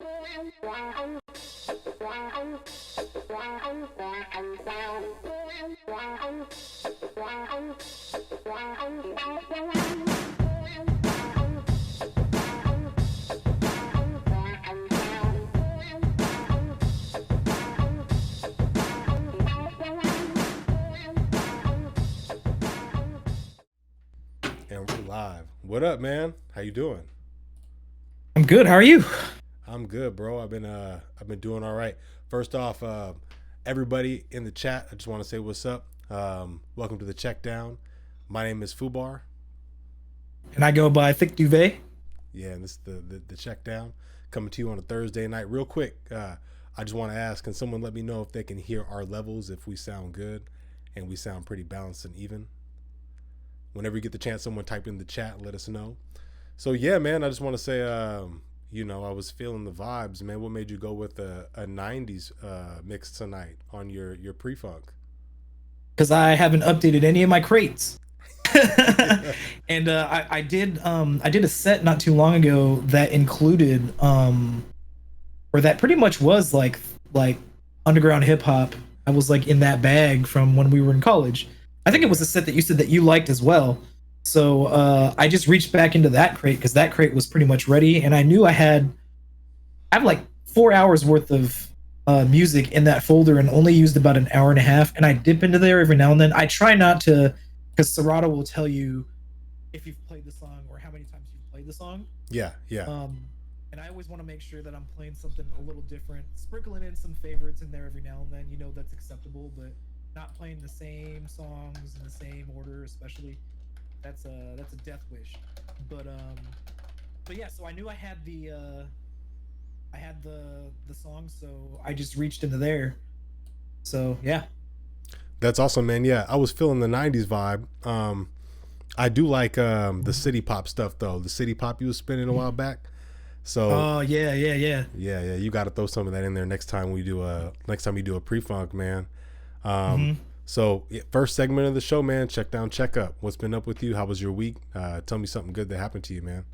And we're live. What up, man? How you doing? I'm good. How are you? I'm good, bro. I've been doing all right. First off, everybody in the chat, I just want to say what's up. Welcome to the Checkdown. My name is Fubar. And I go by Thicc Duvet. Yeah, and this is the Checkdown coming to you on a Thursday night. Real quick, I just want to ask, can someone let me know if they can hear our levels, if we sound good and we sound pretty balanced and even? Whenever you get the chance, someone type in the chat, let us know. So yeah, man, I just want to say, I was feeling the vibes, man. What made you go with a 90s mix tonight on your pre-funk? Because I haven't updated any of my crates. And I did a set not too long ago that included or that pretty much was like underground hip hop. I was like in that bag from when we were in college. I think it was a set that you said that you liked as well. So I just reached back into that crate because that crate was pretty much ready, and I knew I have like 4 hours worth of music in that folder, and only used about an hour and a half. And I dip into there every now and then. I try not to, because Serato will tell you if you've played the song or how many times you've played the song. Yeah. And I always want to make sure that I'm playing something a little different, sprinkling in some favorites in there every now and then. That's acceptable, but not playing the same songs in the same order, especially. That's a death wish. But yeah, so I knew I had the song, so I just reached into there. So yeah. That's awesome, man. Yeah, I was feeling the 90s vibe. I do like the city pop stuff though. The city pop you was spinning a while back. So oh yeah. Yeah, you got to throw some of that in there next time you do a pre-funk, man. So first segment of the show, man, check down, check up. What's been up with you? How was your week? Tell me something good that happened to you, man.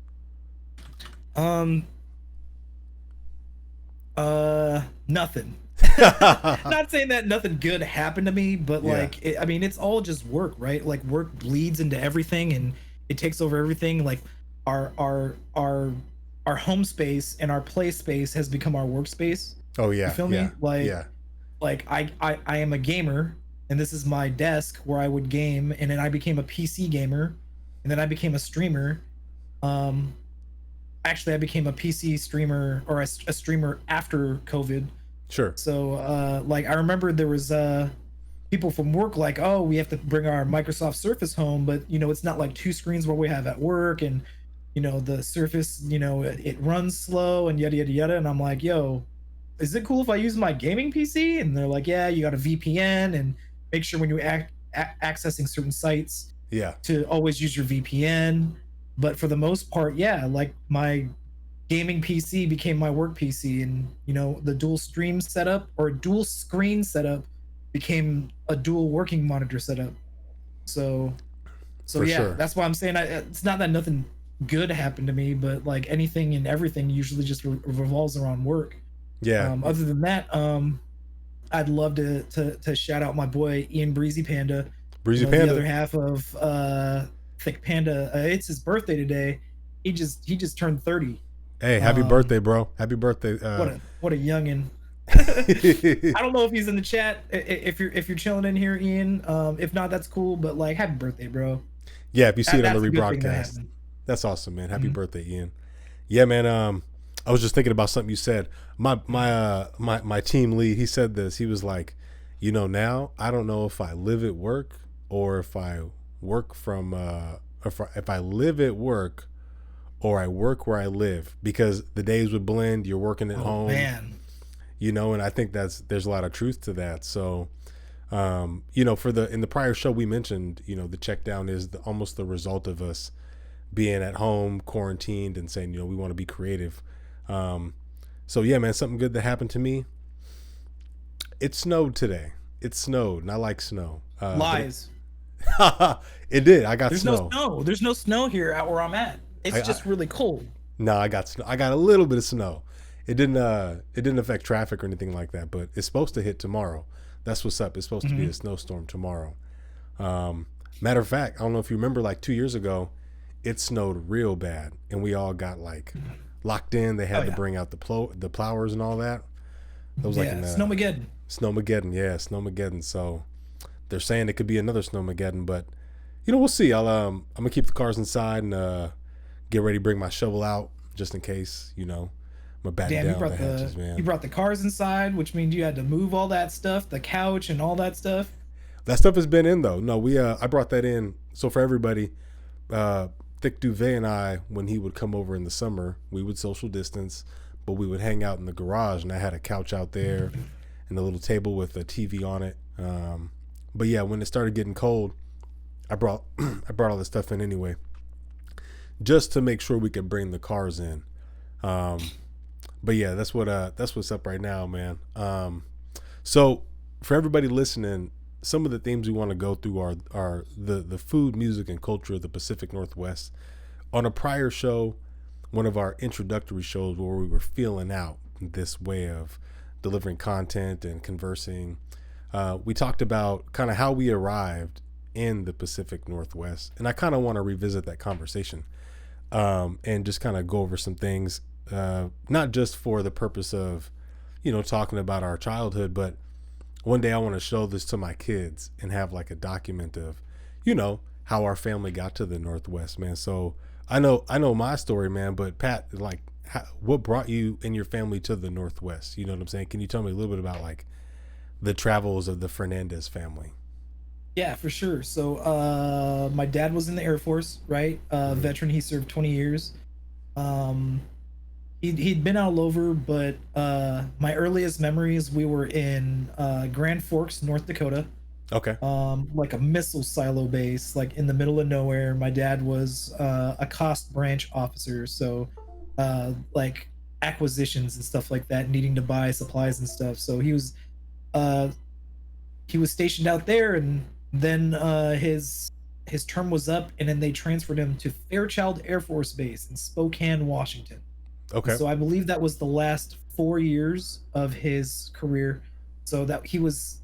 Nothing. Not saying that nothing good happened to me, but it's all just work, right? Like work bleeds into everything and it takes over everything. Like our home space and our play space has become our workspace. Oh yeah. You feel me? Like I am a gamer, and this is my desk where I would game, and then I became a PC gamer, and then I became a streamer. Actually, I became a PC streamer or a streamer after COVID. Sure. So, I remember there was people from work like, oh, we have to bring our Microsoft Surface home, but it's not like two screens where we have at work, and the Surface, it runs slow and yada yada yada, and I'm like, yo, is it cool if I use my gaming PC? And they're like, yeah, you got a VPN, and make sure when you're accessing certain sites, to always use your VPN. But for the most part, yeah, like my gaming PC became my work PC, and the dual stream setup or dual screen setup became a dual working monitor setup. So yeah, sure. That's why I'm saying it's not that nothing good happened to me, but like anything and everything usually just revolves around work. Yeah. Other than that, I'd love to shout out my boy Ian Breezy Panda. The other half of Thick Panda. It's his birthday today. He just turned 30. Hey, happy birthday, bro. Happy birthday. What a youngin'. I don't know if he's in the chat. If you're chilling in here, Ian. If not, that's cool. But like, happy birthday, bro. Yeah, if you see it on the rebroadcast, that's awesome, man. Happy birthday, Ian. Yeah, man. I was just thinking about something you said. My team lead, he said this. He was like, now I don't know if I live at work or if I work from if I live at work or I work where I live, because the days would blend. You're working at home, man. And I think there's a lot of truth to that. So in the prior show we mentioned, the check down is almost the result of us being at home, quarantined, and saying, we want to be creative. So yeah, man, something good that happened to me. It snowed today. It snowed, and I like snow. Lies. It did. I got There's snow. No snow. There's no snow here out where I'm at. It's just really cold. No, I got snow. I got a little bit of snow, it didn't affect traffic or anything like that, but it's supposed to hit tomorrow. That's what's up. It's supposed to be a snowstorm tomorrow. Matter of fact, I don't know if you remember, like 2 years ago, it snowed real bad, and we all got like locked in. They had to bring out the plowers and all that. It was like Snowmageddon. Snowmageddon, yeah, Snowmageddon. So they're saying it could be another Snowmageddon, but we'll see. I'm gonna keep the cars inside and get ready to bring my shovel out just in case. I'm a batten down the hatches, man. You brought the cars inside, which means you had to move all that stuff, the couch and all that stuff. That stuff has been in though. No, I brought that in. So for everybody, Thicc Duvet and I, when he would come over in the summer, we would social distance, but we would hang out in the garage, and I had a couch out there and a little table with a TV on it. But yeah, when it started getting cold, I brought all this stuff in anyway, just to make sure we could bring the cars in. But yeah, that's what's up right now, man. So for everybody listening, some of the themes we want to go through are the food, music, and culture of the Pacific Northwest. On a prior show, one of our introductory shows where we were feeling out this way of delivering content and conversing, we talked about kind of how we arrived in the Pacific Northwest. And I kind of want to revisit that conversation and just kind of go over some things, not just for the purpose of, talking about our childhood, but one day I want to show this to my kids and have like a document of, how our family got to the Northwest, man. So I know my story, man, but Pat, like, what brought you and your family to the Northwest? You know what I'm saying? Can you tell me a little bit about like the travels of the Fernandez family? Yeah, for sure. So my dad was in the Air Force, right? Veteran. He served 20 years. He'd been all over, but my earliest memories, we were in Grand Forks, North Dakota. Okay. Like a missile silo base, like in the middle of nowhere. My dad was a cost branch officer, so like acquisitions and stuff like that, needing to buy supplies and stuff. So he was stationed out there, and then his term was up, and then they transferred him to Fairchild Air Force Base in Spokane, Washington. Okay. So I believe that was the last 4 years of his career. So that he was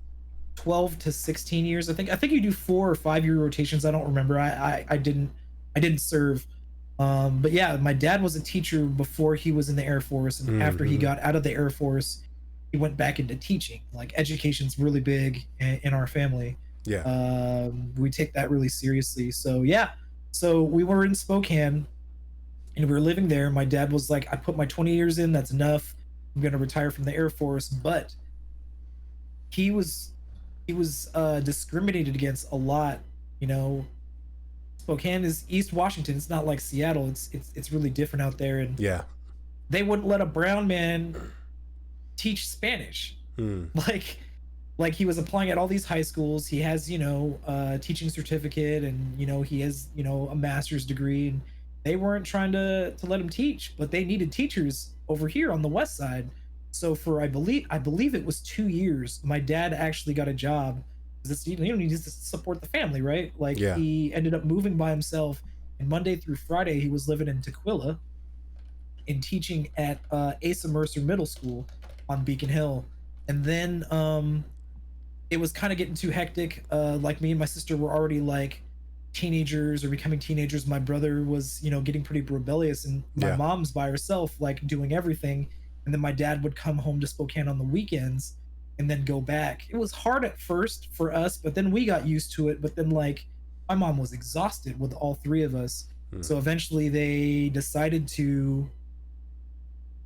12 to 16 years. I think you do 4 or 5 year rotations. I don't remember. I didn't serve. But yeah, my dad was a teacher before he was in the Air Force, and after he got out of the Air Force, he went back into teaching. Like, education's really big in our family. Yeah. We take that really seriously. So yeah. So we were in Spokane, and we were living there. My dad was like, I put my 20 years in, that's enough. I'm going to retire from the Air Force. But he was discriminated against a lot. Spokane is East Washington. It's not like Seattle. It's really different out there. And yeah, they wouldn't let a brown man teach Spanish. Like he was applying at all these high schools. He has, a teaching certificate, and, he has, a master's degree, and they weren't trying to let him teach, but they needed teachers over here on the West Side. So for, I believe it was 2 years, my dad actually got a job. He needs to support the family, right? Like, he ended up moving by himself, and Monday through Friday, he was living in Tequila and teaching at Asa Mercer Middle School on Beacon Hill. And then it was kind of getting too hectic. Like, me and my sister were already like teenagers or becoming teenagers. My brother was, getting pretty rebellious, and my mom's by herself, like, doing everything. And then my dad would come home to Spokane on the weekends and then go back. It was hard at first for us, but then we got used to it. But then, like, my mom was exhausted with all 3 of us. So eventually they decided to,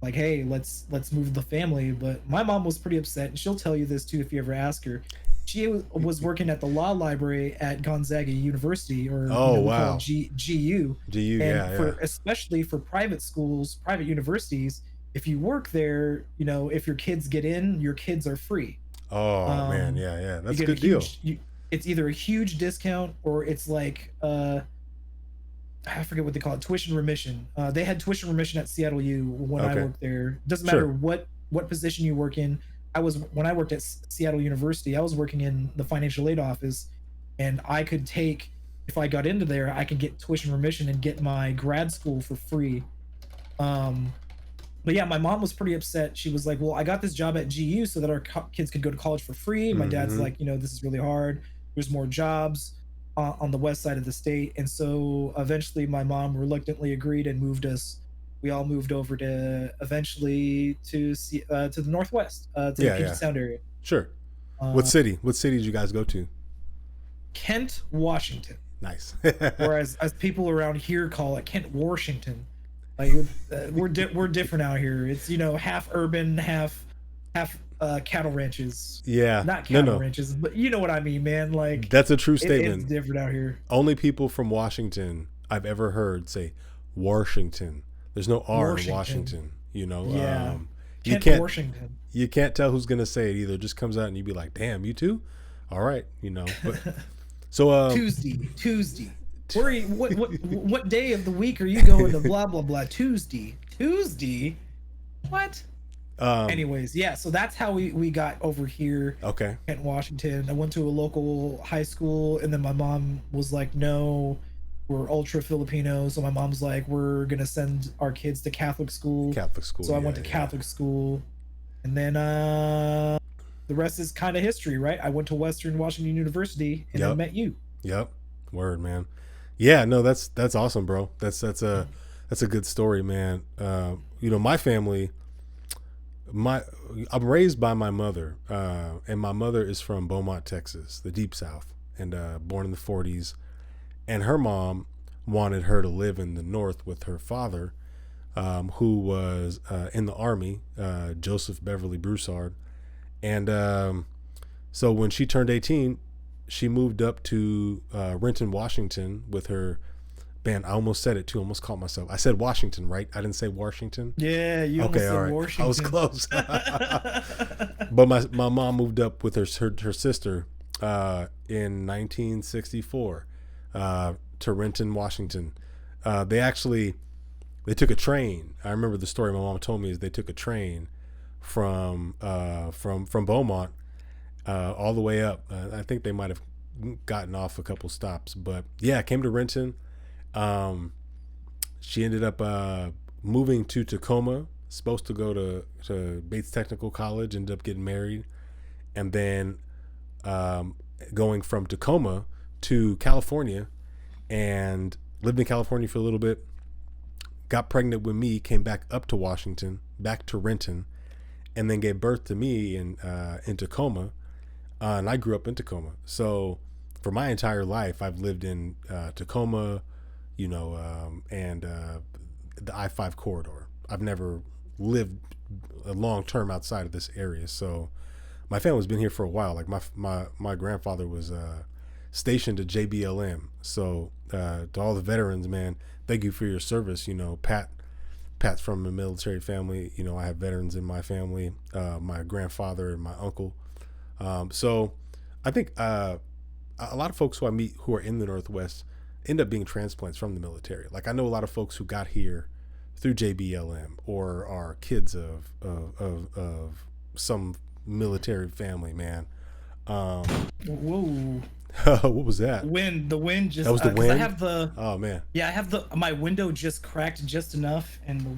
like, hey, let's move the family. But my mom was pretty upset, and she'll tell you this too if you ever ask her. She was working at the law library at Gonzaga University, or wow, GU. And especially for private schools, private universities, if you work there, if your kids get in, your kids are free. Oh man, yeah, that's a good deal. It's either a huge discount, or it's like I forget what they call it, tuition remission. They had tuition remission at Seattle U when I worked there. Doesn't matter what position you work in. When I worked at Seattle University, I was working in the financial aid office, and I could take, if I got into there, I could get tuition remission and get my grad school for free. But yeah, my mom was pretty upset. She was like, "Well, I got this job at GU so that our kids could go to college for free." My dad's Mm-hmm. like, "This is really hard. There's more jobs on the west side of the state." And so eventually my mom reluctantly agreed and moved us. We all moved over to eventually to the northwest, to the Yeah, Puget yeah. Sound area. Sure. What Uh, city? What city did you guys go to? Kent, Washington. Nice. Whereas as people around here call it Kent, Washington. Like we're different out here. It's half urban, half cattle ranches. Yeah. Not No, cattle no. ranches, but you know what I mean, man. Like That's a true it's statement. different out here. Only people from Washington I've ever heard say Washington. There's no R in Washington. Washington. Yeah. You Kent, can't Washington. you can't tell who's gonna say it either. It just comes out and you be like, damn, you too? All right, But so Tuesday. Where are you, what day of the week are you going to blah blah blah Tuesday? Tuesday? What? um Anyways, yeah, so that's how we got over here okay. in Washington. I went to a local high school, and then my mom was like, "No, we're ultra Filipino." So my mom's like, "We're gonna send our kids to Catholic school." Catholic school, So I went yeah, to yeah. Catholic school, and then the rest is kind of history, right? I went to Western Washington University, and then Yep. met you. Yep. Word, man. Yeah, no, that's awesome, bro. That's a good story, man. My family, my I'm raised by my mother, and my mother is from Beaumont, Texas, the deep south, and born in the 40s. And her mom wanted her to live in the north with her father, who was in the army, Joseph Beverly Broussard. And so when she turned 18, she moved up to Renton, Washington with her band. I almost said it too. Almost caught myself. I said Washington, right? I didn't say Washington. Yeah, you Okay, almost all said right. I was Washington. close. But my mom moved up with her sister in 1964 to Renton, Washington. They took a train. I remember the story my mom told me is they took a train from Beaumont all the way up. I think they might have gotten off a couple stops, but yeah, came to Renton. Um, she ended up moving to Tacoma. Supposed to go to Bates Technical College. Ended up getting married, and then going from Tacoma to California, and lived in California for a little bit. Got pregnant with me. Came back up to Washington, back to Renton, and then gave birth to me in Tacoma. And I grew up in Tacoma. So for my entire life, I've lived in Tacoma, and the I-5 corridor. I've never lived a long term outside of this area. So my family's been here for a while. Like my grandfather was stationed at JBLM. So to all the veterans, man, thank you for your service. Pat's from a military family. I have veterans in my family, my grandfather and my uncle. So I think a lot of folks who I meet who are in the Northwest end up being transplants from the military. Like I know a lot of folks who got here through JBLM or are kids of some military family, man. Whoa. What was that? The wind just That was the 'cause I wind? have Oh man. I have my window just cracked just enough, and the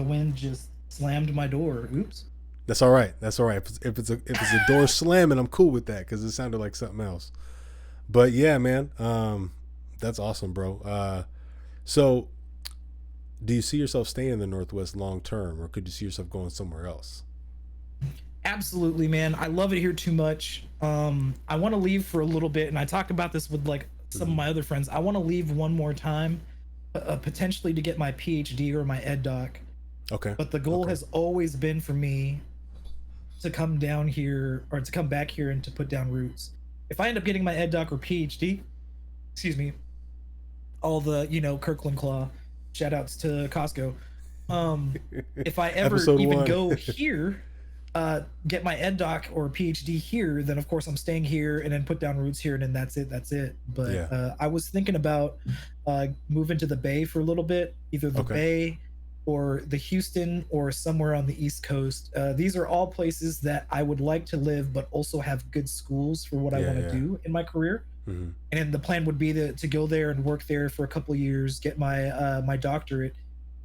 wind just slammed my door. Oops. That's all right. That's all right. If it's a door slamming, I'm cool with that because it sounded like something else. But yeah, man, that's awesome, bro. So, do you see yourself staying in the Northwest long term, or could you see yourself going somewhere else? Absolutely, man. I love it here too much. I want to leave for a little bit, and I talked about this with like some of Mm-hmm. my other friends. I want to leave one more time, potentially to get my PhD or my ed doc. Okay. But the goal Okay. has always been for me to come down here or to come back here and to put down roots. If I end up getting my ed doc or PhD, excuse me, all the Kirkland Claw, shout outs to Costco. If I ever Episode even one. go here, get my ed doc or PhD here, then of course I'm staying here and then put down roots here, and then that's it. But Yeah. I was thinking about moving to the Bay for a little bit, either the Okay. Bay or the Houston or somewhere on the East Coast. These are all places that I would like to live, but also have good schools for what I Yeah, want to yeah. do in my career. Mm-hmm. And then the plan would be to go there and work there for a couple of years, get my my doctorate,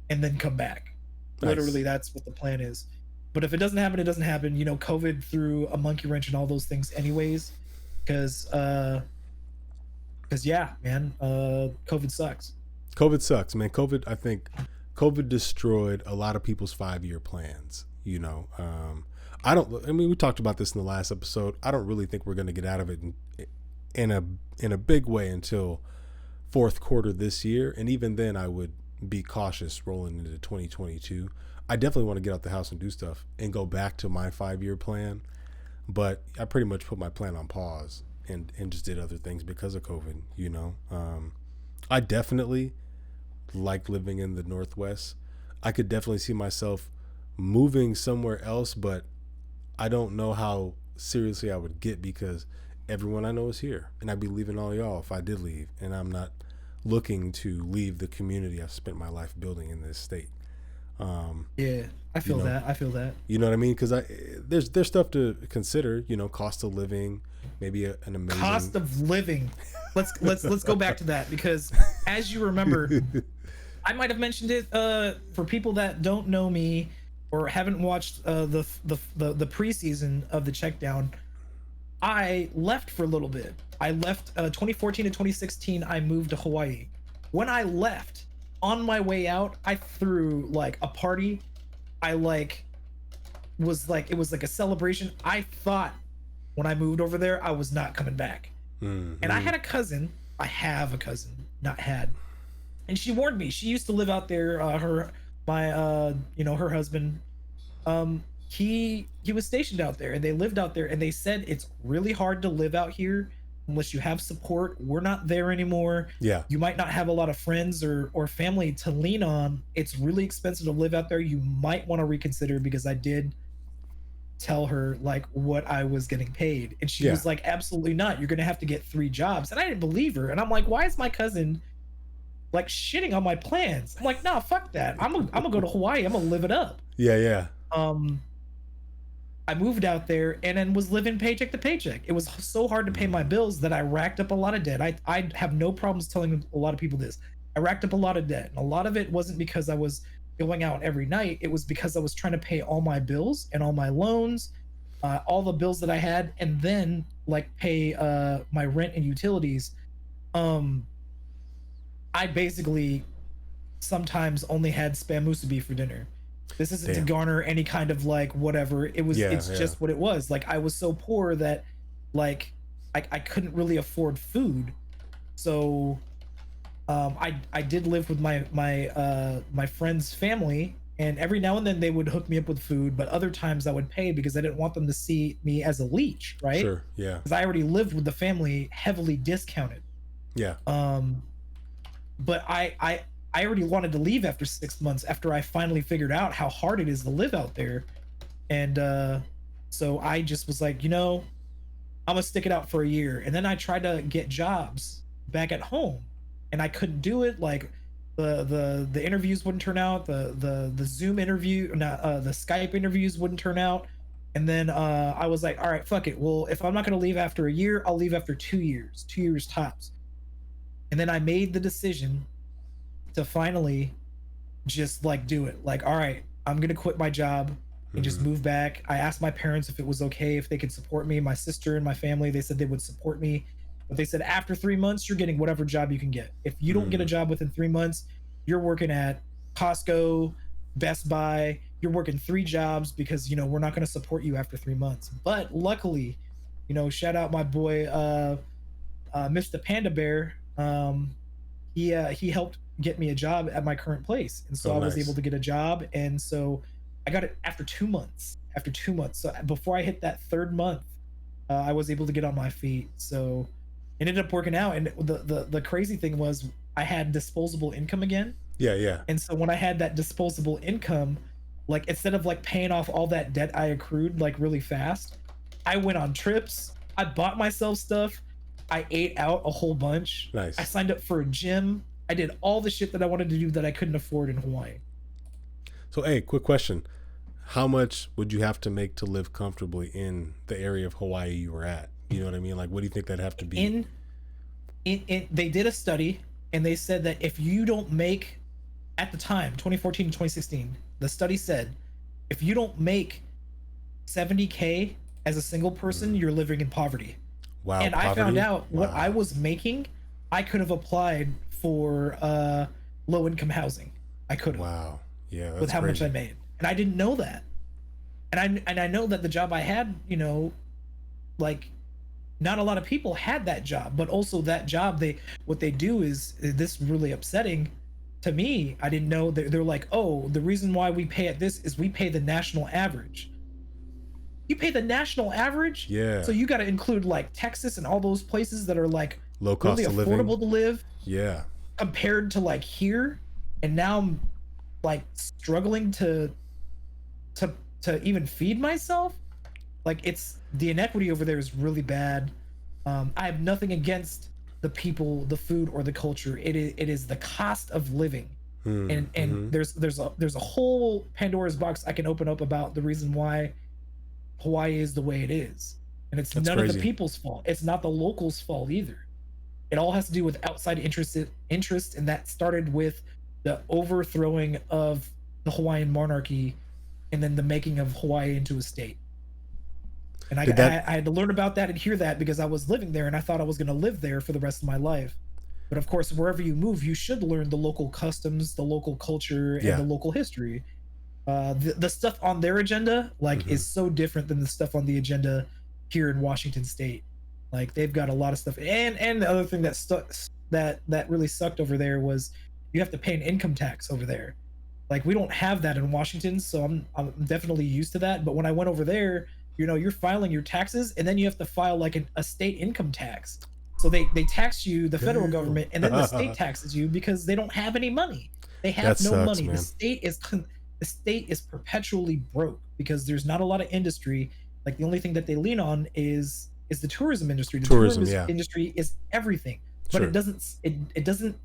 and then come back. Nice. Literally, that's what the plan is. But if it doesn't happen, it doesn't happen. You know, COVID threw a monkey wrench in all those things, anyways. Because, yeah, man, COVID sucks. COVID sucks, man. I think COVID destroyed a lot of people's 5-year plans. I mean, we talked about this in the last episode. I don't really think we're going to get out of it in a big way until fourth quarter this year. And even then, I would be cautious rolling into 2022. I definitely want to get out the house and do stuff and go back to my 5-year plan. But I pretty much put my plan on pause and just did other things because of COVID, I definitely like living in the Northwest. I could definitely see myself moving somewhere else, but I don't know how seriously I would get because everyone I know is here, and I'd be leaving all y'all if I did leave, and I'm not looking to leave the community I've spent my life building in this state. Yeah, I feel that. I feel that. You know what I mean? Because there's stuff to consider. Cost of living, maybe an amazing Cost of living. Let's go back to that, because as you remember, I might have mentioned it for people that don't know me or haven't watched the preseason of the Checkdown. I left for a little bit. I left 2014 to 2016. I moved to Hawaii. When I left, on my way out, I threw like a party. I was like, it was like a celebration. I thought when I moved over there, I was not coming back. Mm-hmm. And I have a cousin, not had. And she warned me. She used to live out there. Her husband, he was stationed out there, and they lived out there, and they said it's really hard to live out here unless you have support. We're not there anymore. Yeah. You might not have a lot of friends or family to lean on. It's really expensive to live out there. You might want to reconsider, because I did tell her like what I was getting paid, and she was like, absolutely not. You're going to have to get 3 jobs. And I didn't believe her. And I'm like, why is my cousin like shitting on my plans? I'm like, nah, fuck that. I'm gonna go to Hawaii. I'm gonna live it up. Yeah. I moved out there and then was living paycheck to paycheck. It was so hard to pay my bills that I racked up a lot of debt. I have no problems telling a lot of people this. I racked up a lot of debt. And a lot of it wasn't because I was going out every night. It was because I was trying to pay all my bills and all my loans, all the bills that I had, and then like pay my rent and utilities. I basically sometimes only had spam musubi for dinner. This isn't to garner any kind of like whatever. It's just what it was. Like, I was so poor that like I couldn't really afford food. So I did live with my friend's family, and every now and then they would hook me up with food, but other times I would pay because I didn't want them to see me as a leech, right? Sure, yeah. Because I already lived with the family, heavily discounted. Yeah. But I already wanted to leave after 6 months, after I finally figured out how hard it is to live out there. And so I just was like, I'm gonna stick it out for a year. And then I tried to get jobs back at home, and I couldn't do it. Like the interviews wouldn't turn out, the Zoom interview, the Skype interviews wouldn't turn out. And then I was like, all right, fuck it. Well, if I'm not gonna leave after a year, I'll leave after 2 years tops. And then I made the decision to finally just like do it. Like, all right, I'm gonna quit my job and just move back. I asked my parents if it was okay, if they could support me. My sister and my family, they said they would support me, but they said after 3 months, you're getting whatever job you can get. If you don't get a job within 3 months, you're working at Costco, Best Buy. You're working 3 jobs, because we're not going to support you after 3 months. But luckily, shout out my boy Mr. Panda Bear. He helped get me a job at my current place, and so I was able to get a job. And so I got it after 2 months. So before I hit that 3rd month, I was able to get on my feet. So it ended up working out. And the crazy thing was, I had disposable income again. Yeah. And so when I had that disposable income, like, instead of like paying off all that debt I accrued like really fast, I went on trips. I bought myself stuff. I ate out a whole bunch. Nice. I signed up for a gym. I did all the shit that I wanted to do that I couldn't afford in Hawaii. So, hey, quick question. How much would you have to make to live comfortably in the area of Hawaii you were at? You know what I mean? Like, what do you think that'd have to be? They did a study, and they said that if you don't make at the time, 2014 to 2016, the study said if you don't make 70K as a single person, you're living in poverty. Wow, And I found poverty. out what I Wow, was making, I could have applied for low income housing. I could have wow, yeah, with that's how much I crazy. made. And I didn't know that. And I know that the job I had, like not a lot of people had that job, but also that job, they what they do is this really upsetting to me. I didn't know that they're like, oh, the reason why we pay at this is we pay the national average. You pay the national average, so Yeah, you got to include like Texas and all those places that are like low really cost of living. affordable to live Yeah, compared to like here. And now I'm like struggling to to even feed myself. Like it's the inequity over there is really bad. I have nothing against the people, the food, or the culture. It is the cost of living, and mm-hmm. there's a whole Pandora's box I can open up about the reason why Hawaii is the way it is, and it's That's none of the crazy. people's fault. It's not the locals' fault either. It all has to do with outside interest, and that started with the overthrowing of the Hawaiian monarchy, and then the making of Hawaii into a state. And Did that? I had to learn about that and hear that because I was living there and I thought I was going to live there for the rest of my life. But of course, wherever you move, you should learn the local customs, the local culture, and Yeah. the local history. The stuff on their agenda, like, Mm-hmm. is so different than the stuff on the agenda here in Washington State. Like, they've got a lot of stuff, and the other thing that stuck that really sucked over there was you have to pay an income tax over there. Like, we don't have that in Washington, so I'm definitely used to that. But when I went over there, you're filing your taxes, and then you have to file like a state income tax. So they tax you, the federal Damn. government, and then the state taxes you because they don't have any money. They That have no sucks, money. man. The state is perpetually broke because there's not a lot of industry. Like, the only thing that they lean on is the tourism industry. The Tourism, tourism yeah, industry is everything, but sure. it doesn't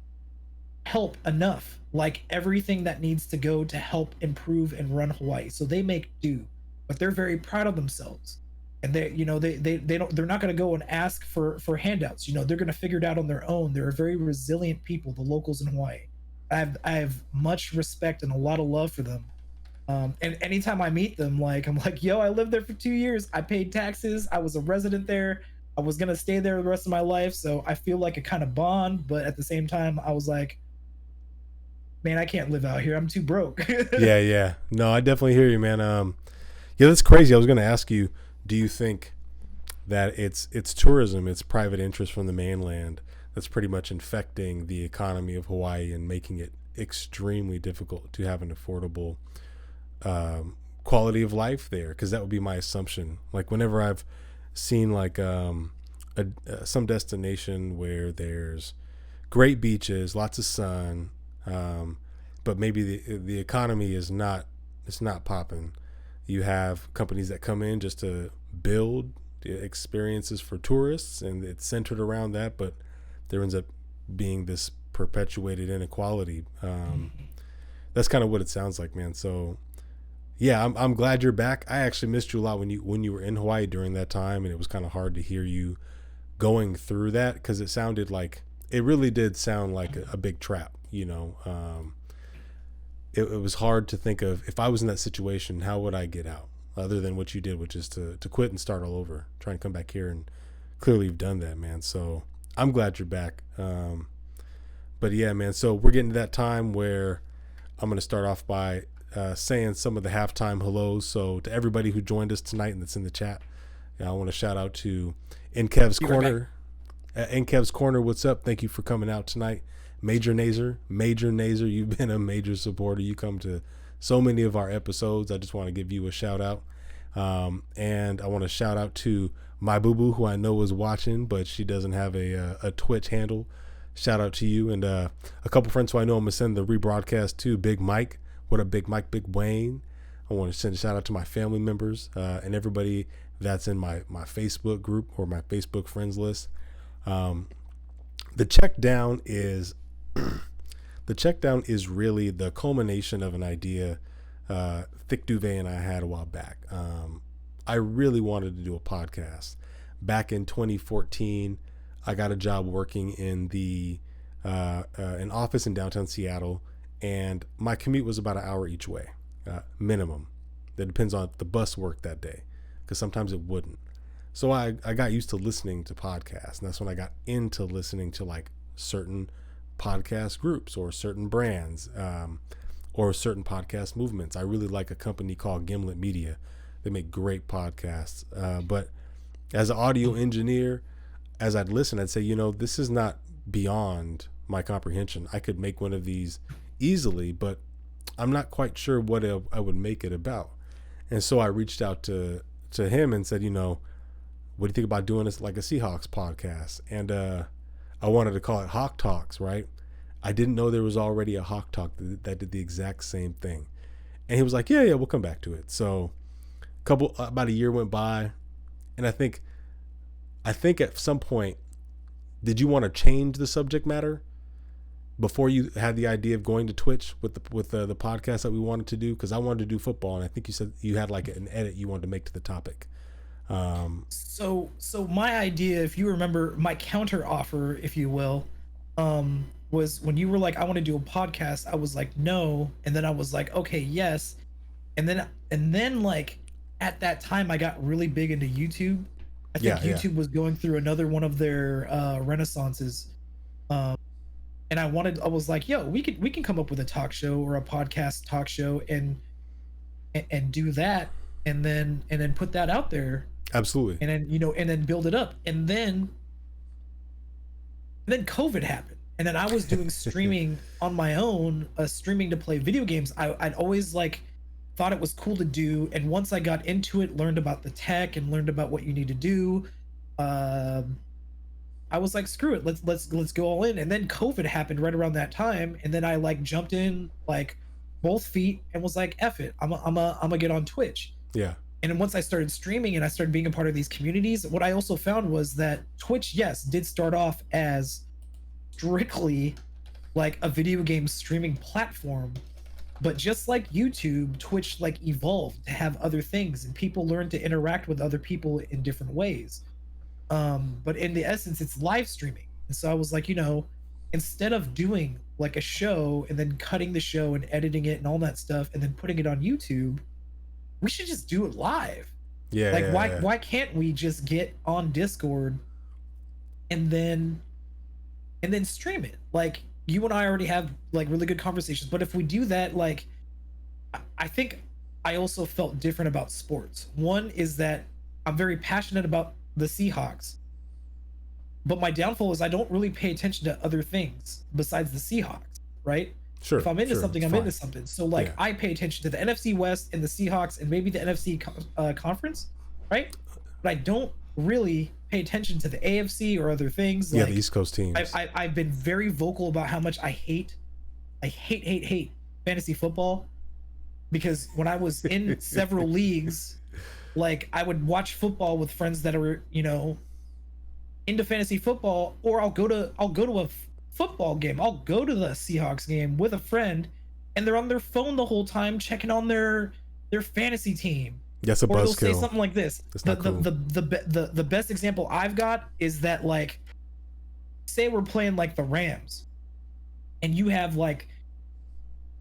help enough, like everything that needs to go to help improve and run Hawaii. So they make do, but they're very proud of themselves. And they're not going to go and ask for handouts. They're going to figure it out on their own. They're a very resilient people, the locals in Hawaii. I have much respect and a lot of love for them. And anytime I meet them, like, I'm like, yo, I lived there for 2 years. I paid taxes. I was a resident there. I was gonna stay there the rest of my life. So I feel like a kind of bond, but at the same time, I was like, man, I can't live out here. I'm too broke. Yeah, yeah. No, I definitely hear you, man. Yeah, that's crazy. I was gonna ask you, do you think that it's tourism, it's private interest from the mainland that's pretty much infecting the economy of Hawaii and making it extremely difficult to have an affordable quality of life there? Because that would be my assumption. Like, whenever I've seen like some destination where there's great beaches, lots of sun, but maybe the economy is not, it's not popping. You have companies that come in just to build experiences for tourists, and it's centered around that, but there ends up being this perpetuated inequality. That's kind of what it sounds like, man. So yeah, I'm glad you're back. I actually missed you a lot when you were in Hawaii during that time, and it was kind of hard to hear you going through that because it sounded like, it really did sound like a big trap. It was hard to think of, if I was in that situation, how would I get out? Other than what you did, which is to quit and start all over, try and come back here, and clearly you've done that, man. So I'm glad you're back. But yeah, man. So we're getting to that time where I'm going to start off by saying some of the halftime hellos. So to everybody who joined us tonight and that's in the chat, I want to shout out to In Kev's Corner. In Kev's Corner, what's up? Thank you for coming out tonight. Major Nazer, you've been a major supporter. You come to so many of our episodes. I just want to give you a shout out. And I want to shout out to my boo boo, who I know is watching, but she doesn't have a Twitch handle. Shout out to you. And a couple friends who I know I'm going to send the rebroadcast to. Big Mike. What up, Big Mike? Big Wayne. I want to send a shout out to my family members and everybody that's in my Facebook group or my Facebook friends list. The Checkdown is really the culmination of an idea Thicc Duvet and I had a while back. I really wanted to do a podcast. Back in 2014, I got a job working in an office in downtown Seattle, and my commute was about an hour each way, minimum. That depends on if the bus worked that day, because sometimes it wouldn't. So I got used to listening to podcasts, and that's when I got into listening to like certain podcast groups or certain brands, or certain podcast movements. I really like a company called Gimlet Media. They make great podcasts. But as an audio engineer, as I'd listen, I'd say, this is not beyond my comprehension. I could make one of these easily, but I'm not quite sure what I would make it about. And so I reached out to him and said, what do you think about doing this like a Seahawks podcast? And I wanted to call it Hawk Talks, right? I didn't know there was already a Hawk Talk that did the exact same thing. And he was like, yeah, we'll come back to it. So about a year went by, and I think at some point, did you want to change the subject matter before you had the idea of going to Twitch with the podcast that we wanted to do? Because I wanted to do football, and I think you said you had like an edit you wanted to make to the topic. So my idea, if you remember, my counter offer, if you will, was when you were like, I want to do a podcast, I was like, no. And then I was like, okay, yes. And then like at that time I got really big into YouTube. I think YouTube was going through another one of their renaissances. And I was like, yo, we can come up with a talk show or a podcast talk show and do that and then put that out there. Absolutely. And then, and then build it up. And then COVID happened. And then I was doing streaming on my own, streaming to play video games. I'd always like thought it was cool to do. And once I got into it, learned about the tech and learned about what you need to do, I was like, screw it, let's go all in. And then COVID happened right around that time. And then I like jumped in like both feet and was like, F it, I'm gonna get on Twitch. Yeah. And then once I started streaming and I started being a part of these communities, what I also found was that Twitch, yes, did start off as strictly like a video game streaming platform, but just like YouTube, Twitch like evolved to have other things and people learned to interact with other people in different ways. But in the essence, it's live streaming. And so I was like, instead of doing like a show and then cutting the show and editing it and all that stuff and then putting it on YouTube, we should just do it live. Yeah. Like why can't we just get on Discord and then stream it? Like you and I already have like really good conversations, but if we do that, like I think I also felt different about sports. One is that I'm very passionate about the Seahawks, but my downfall is I don't really pay attention to other things besides the Seahawks, right? Sure. If I'm into something, I'm into something. So like I pay attention to the NFC West and the Seahawks and maybe the NFC conference, right? But I don't really pay attention to the AFC or other things. Like, the East Coast teams. I've been very vocal about how much I hate fantasy football, because when I was in several leagues, like I would watch football with friends that are into fantasy football, or I'll go to a football game. I'll go to the Seahawks game with a friend, and they're on their phone the whole time checking on their fantasy team. That's a buzzkill. Or they'll say something like this. The best example I've got is that, like, say we're playing like the Rams, and you have like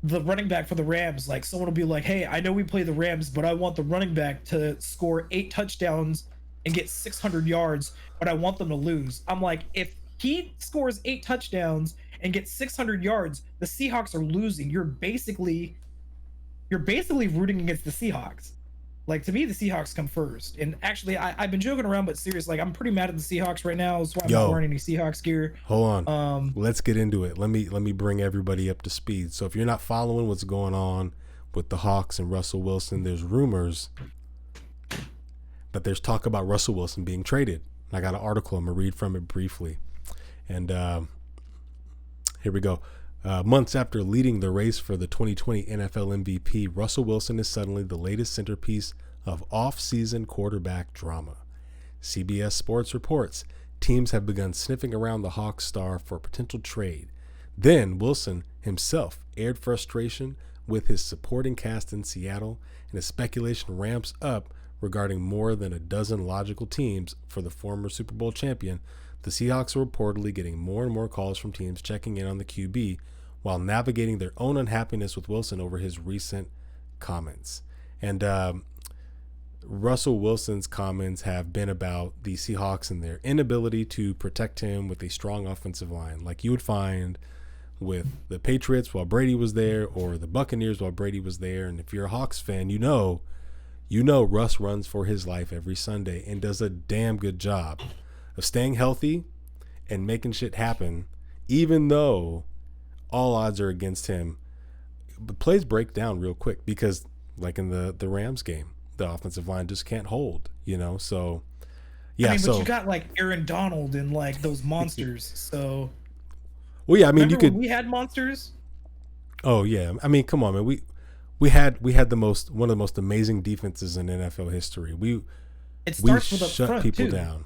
the running back for the Rams. Like someone will be like, "Hey, I know we play the Rams, but I want the running back to score 8 touchdowns and get 600 yards, but I want them to lose." I'm like, if he scores 8 touchdowns and gets 600 yards, the Seahawks are losing. You're basically rooting against the Seahawks. Like, to me, the Seahawks come first. And actually, I've been joking around, but seriously, like, I'm pretty mad at the Seahawks right now. That's why I'm not wearing any Seahawks gear. Hold on. Let's get into it. Let me bring everybody up to speed. So if you're not following what's going on with the Hawks and Russell Wilson, there's rumors that there's talk about Russell Wilson being traded. I got an article. I'm going to read from it briefly. And here we go. Months after leading the race for the 2020 NFL MVP, Russell Wilson is suddenly the latest centerpiece of off-season quarterback drama. CBS Sports reports teams have begun sniffing around the Hawks star for a potential trade. Then Wilson himself aired frustration with his supporting cast in Seattle, and as speculation ramps up regarding more than a dozen logical teams for the former Super Bowl champion, the Seahawks are reportedly getting more and more calls from teams checking in on the QB, while navigating their own unhappiness with Wilson over his recent comments. And Russell Wilson's comments have been about the Seahawks and their inability to protect him with a strong offensive line, like you would find with the Patriots while Brady was there, or the Buccaneers while Brady was there. And if you're a Hawks fan, you know Russ runs for his life every Sunday and does a damn good job of staying healthy and making shit happen, even though all odds are against him. But plays break down real quick because, like in the Rams game, the offensive line just can't hold, So, yeah. I mean, but you got like Aaron Donald and like those monsters. So, well, yeah. I mean, when we had monsters. Oh yeah. I mean, come on, man. We had one of the most amazing defenses in NFL history. It starts with up shut front people too. down.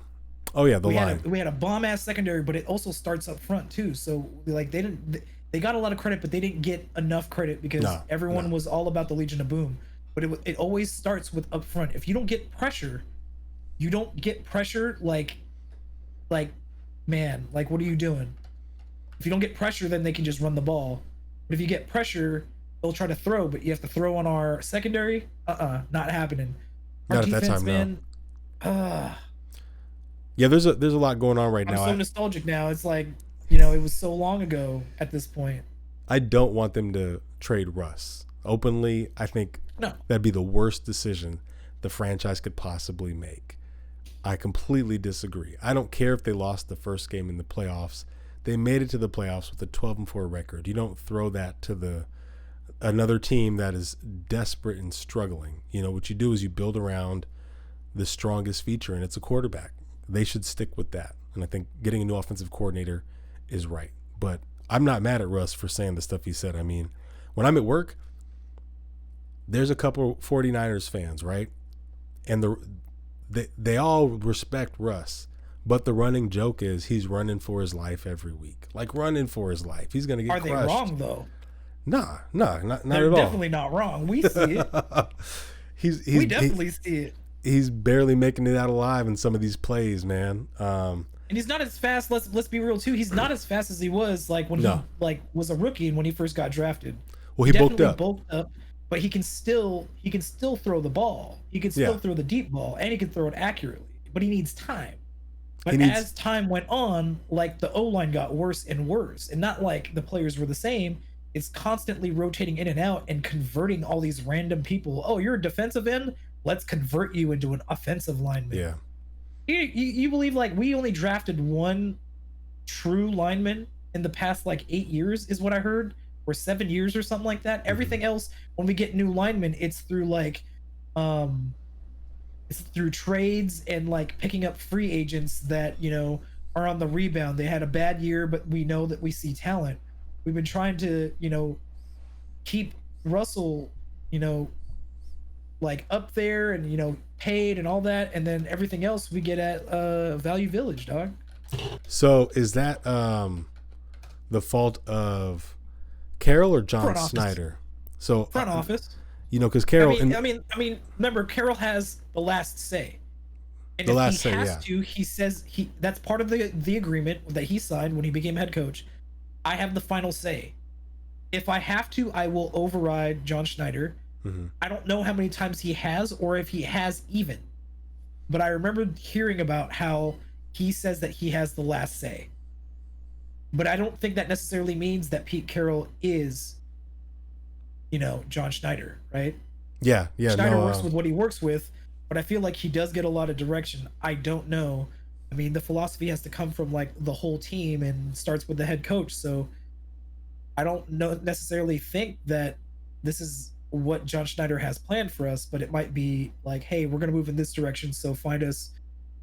Oh yeah, the line. We had a bomb ass secondary, but it also starts up front too. So like they got a lot of credit, but they didn't get enough credit because everyone was all about the Legion of Boom. But it always starts with up front. If you don't get pressure, man, like what are you doing? If you don't get pressure, then they can just run the ball. But if you get pressure, they'll try to throw, but you have to throw on our secondary. Not happening. Not at that time, man. Yeah, there's a lot going on right now. I'm so nostalgic now. It's like, it was so long ago at this point. I don't want them to trade Russ. Openly, I think that'd be the worst decision the franchise could possibly make. I completely disagree. I don't care if they lost the first game in the playoffs. They made it to the playoffs with a 12-4 record. You don't throw that to another team that is desperate and struggling. What you do is you build around the strongest feature, and it's a quarterback. They should stick with that. And I think getting a new offensive coordinator is right. But I'm not mad at Russ for saying the stuff he said. I mean, when I'm at work, there's a couple 49ers fans, right? And they all respect Russ. But the running joke is he's running for his life every week. Like, running for his life. He's going to get crushed. Are they wrong, though? Nah, not at all. They're definitely not wrong. We see it. We definitely see it. He's barely making it out alive in some of these plays, man. And he's not as fast. Let's be real too. He's not as fast as he was like when he was a rookie and when he first got drafted. Well, he bulked up, but he can still throw the ball. He can still throw the deep ball, and he can throw it accurately. But he needs time. But as time went on, like the O-line got worse and worse, and not like the players were the same. It's constantly rotating in and out and converting all these random people. Oh, you're a defensive end? Let's convert you into an offensive lineman. Yeah. You believe like we only drafted one true lineman in the past like 8 years is what I heard, or 7 years or something like that. Everything else, when we get new linemen, it's through like it's through trades and like picking up free agents that are on the rebound. They had a bad year, but we know that we see talent. We've been trying to keep Russell like up there and paid and all that, and then everything else we get at Value Village, dog. So is that the fault of Carroll or John Snyder? So front office. Because Carroll. I mean, remember, Carroll has the last say. And the if last he say, has to, he says that's part of the agreement that he signed when he became head coach. I have the final say. If I have to, I will override John Schneider. Mm-hmm. I don't know how many times he has, or if he has even. But I remember hearing about how he says that he has the last say. But I don't think that necessarily means that Pete Carroll is, John Schneider, right? Yeah. Schneider works with what he works with, but I feel like he does get a lot of direction. I don't know. I mean, the philosophy has to come from like the whole team and starts with the head coach. So I don't necessarily think that this is what John Schneider has planned for us, but it might be like, hey, we're going to move in this direction. So find us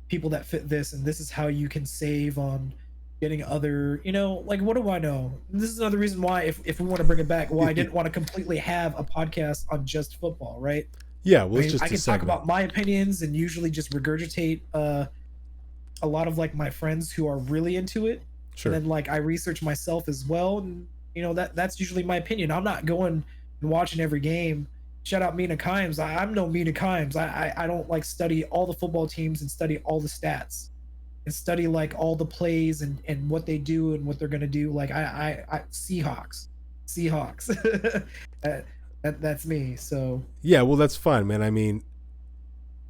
people that fit this. And this is how you can save on getting other, like, what do I know? This is another reason why, if we want to bring it back, why I didn't want to completely have a podcast on just football, right? Yeah. Well, I can talk about my opinions and usually just regurgitate a lot of like my friends who are really into it. Sure. And then like I research myself as well. And that's usually my opinion. I'm not going and watching every game. Shout out Mina Kimes. I'm no Mina Kimes. I don't like study all the football teams and study all the stats and study like all the plays and what they do and what they're going to do. Like I Seahawks. Seahawks. That's me. So Yeah, well, that's fine, man. I mean,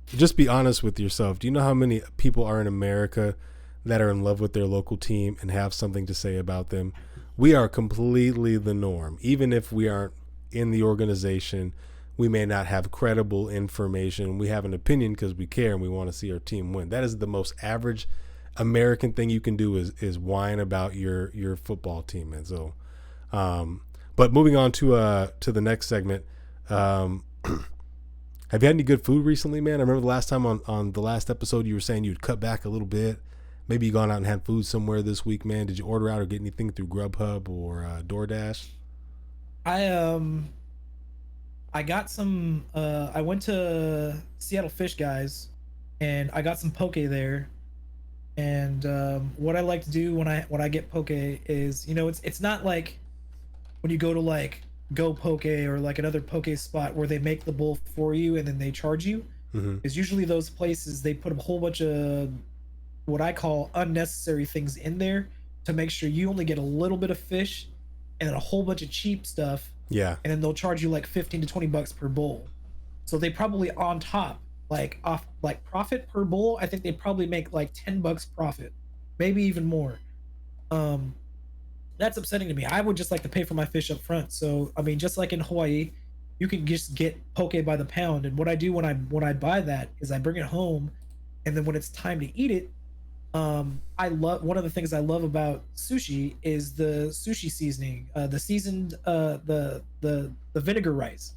just be honest with yourself. Do you know how many people are in America that are in love with their local team and have something to say about them? We are completely the norm. Even if we aren't in the organization, we may not have credible information. We have an opinion because we care and we want to see our team win. That is the most average American thing you can do is whine about your football team. And so, but moving on to the next segment. Have you had any good food recently, man? I remember the last time on the last episode you were saying you'd cut back a little bit. Maybe you gone out and had food somewhere this week, man. Did you order out or get anything through Grubhub or DoorDash? I got some. I went to Seattle Fish Guys, and I got some poke there. And what I like to do when I get poke is, it's not like when you go to like Go Poke or like another poke spot where they make the bowl for you and then they charge you. Mm-hmm. Is usually those places they put a whole bunch of what I call unnecessary things in there to make sure you only get a little bit of fish and then a whole bunch of cheap stuff. Yeah. And then they'll charge you like 15 to 20 bucks per bowl. So they probably on top, like off like profit per bowl, I think they probably make like 10 bucks profit, maybe even more. That's upsetting to me. I would just like to pay for my fish up front. So I mean, just like in Hawaii, you can just get poke by the pound. And what I do when I buy that is I bring it home, and then when it's time to eat it, I love one of the things I love about sushi is the sushi seasoning, the seasoned the vinegar rice.